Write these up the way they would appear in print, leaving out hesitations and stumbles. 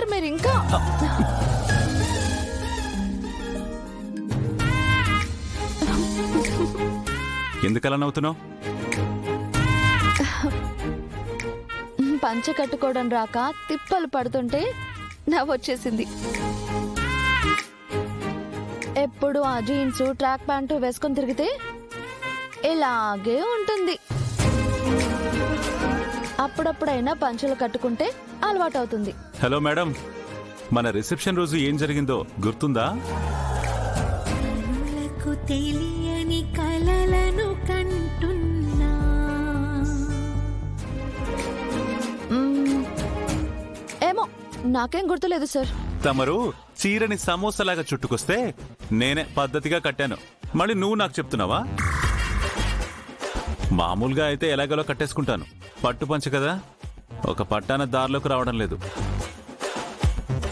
Sir మీరు ఇంకా ఎందుకలా నవ్వుతున్నావు? పంచ కట్టుకోవడం రాక తిప్పలు పడుతుంటే నవ్వొచ్చేసింది. ఎప్పుడు ఆ జీన్స్ ట్రాక్ ప్యాంటు వేసుకొని తిరిగితే ఇలాగే ఉంటుంది. అప్పుడప్పుడైనా పంచలు కట్టుకుంటే అలవాటు అవుతుంది. హలో మేడం, మన రిసెప్షన్ రోజు ఏం జరిగిందో గుర్తుందా? తెలియని కలలను కంటున్నా. ఏమో నాకేం గుర్తులేదు సార్. తమరు చీరని సమోసాలాగా చుట్టుకొస్తే నేనే పద్ధతిగా కట్టాను. మళ్ళీ నువ్వు నాకు చెప్తున్నావా? మామూలుగా అయితే ఎలాగలో కట్టేసుకుంటాను. పట్టు పంచ కదా, ఒక పట్టాన దారిలోకి రావడం లేదు.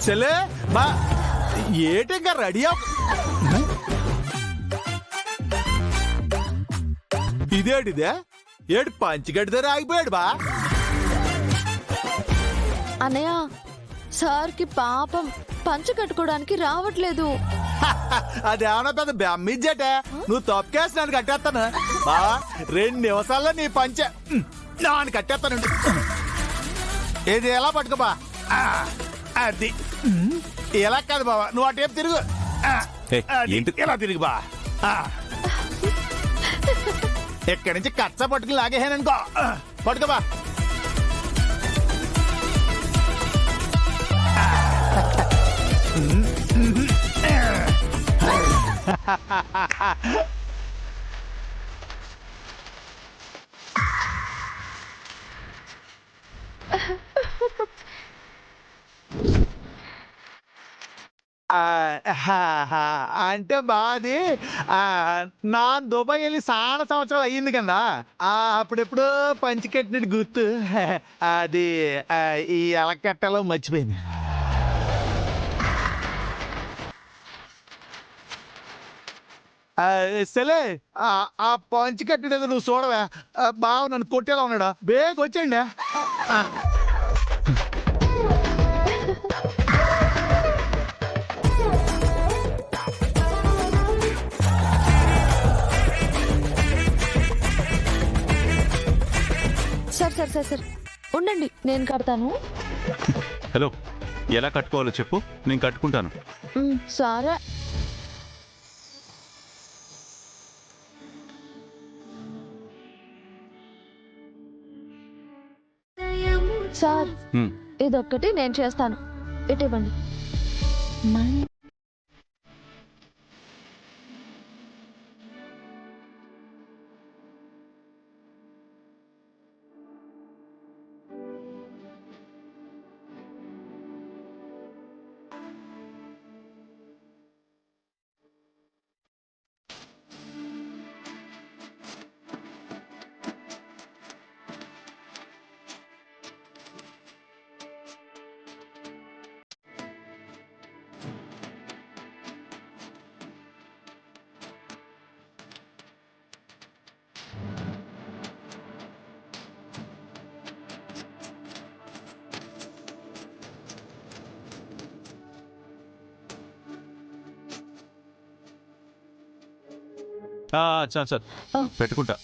చెల్లే బా ఏటిగా రెడీ ఇదేటిదే ఏడు పంచిగడ్డిదే ఆగిపోయాడు బా. అన్నయ్య సార్కి పాపం పంచ కట్టుకోవడానికి రావట్లేదు. అదేమన్నా పెద్ద బెమ్మిజ్జటే, నువ్వు తప్పకేసి నన్ను కట్టేస్తాను బా. 2 నిమిషాల్లో నీ పంచె నాన్న కట్టేస్తాను. ఏది ఎలా పట్టుకోబా, అది ఎలా కాదు బాబా, నువ్వు అటేపు తిరుగు. ఎలా తిరుగు బా. ఇక్కడి నుంచి కచ్చ పట్టుకుని లాగేహాననుకో, పట్టుకోబా. అంటే బాది నా దుబాయ్ వెళ్ళి చాలా సంవత్సరాలు అయ్యింది కదా. అప్పుడెప్పుడు పంచికెట్టినట్టు గుర్తు. అది ఈ ఎలకట్టలో మర్చిపోయింది. సరే ఆ పంచి కట్టేది నువ్వు చూడవా. బావ నన్ను కొట్టేలా ఉన్నాడా, బేగ వచ్చేయండి. సార్ సార్ సార్ సార్ ఉండండి, నేను కడతాను. హలో, ఎలా కట్టుకోవాలో చెప్పు, నేను కట్టుకుంటాను. సరే సార్, ఇదొక్కటి నేను చేస్తాను. ఇటు ఇవ్వండి. చాలు సార్, పెట్టుకుంటా.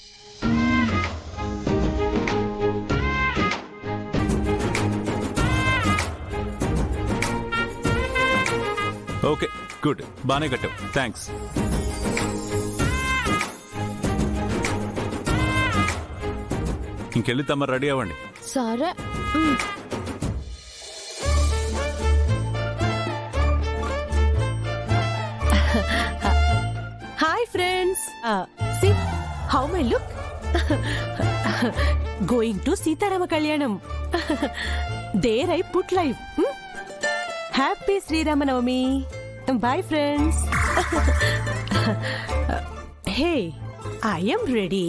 ఓకే, గుడ్, బానే కట్టావు, థ్యాంక్స్. ఇంకెళ్ళి తమ రెడీ అవ్వండి. సరే. Hi friends, see how my look. Going to Sita Rama Kalyanam. There I put life. Happy Sri Ramanavami. Bye friends. Hey, I am ready.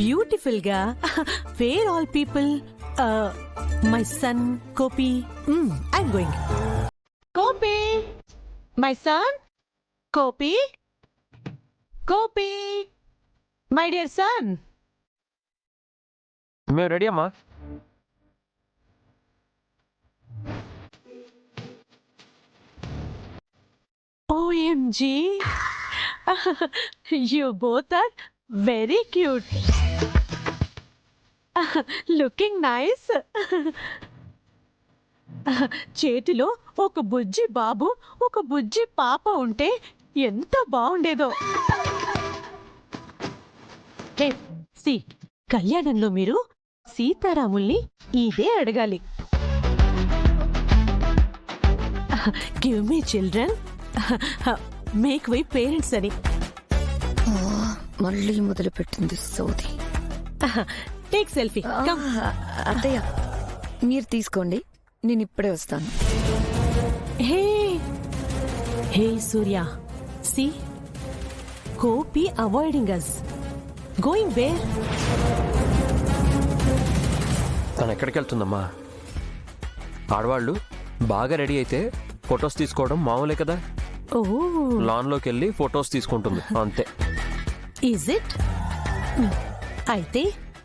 Beautiful ga. Where all people? My son Kopi. I'm going. Kopi, my son. Kopi. Kopi, my dear son. మేము ready అమ్మా. OMG. You both are very cute. Looking nice. చేతిలో ఒక బుజ్జి బాబు ఒక బుజ్జి పాప ఉంటే ఎంత బాగుండేదో. C కళ్యాణంలో మీరు సీతారాముల్ని ఇదే అడగాలి. Give me children, make why parents అని. మళ్ళీ మొదలు పెట్టింది సోది. Take selfie. అత్తయ్య మీరు తీసుకోండి, నేను ఇప్పుడే వస్తాను. Hey hey Surya, see Gopi avoiding us. Going where? తను ఎక్కడికి వెళ్తుందమ్మా? ఆడవాళ్ళు బాగా రెడీ అయితే ఫొటోస్ తీసుకోవడం మామూలే కదా. ఓ, లాన్లోకి వెళ్ళి ఫొటోస్ తీసుకుంటుంది అంతే. Is it? అయితే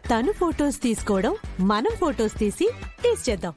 తను ఫొటోస్ తీసుకోవడం, మనం ఫొటోస్ తీసి టేస్ట్ చేద్దాం.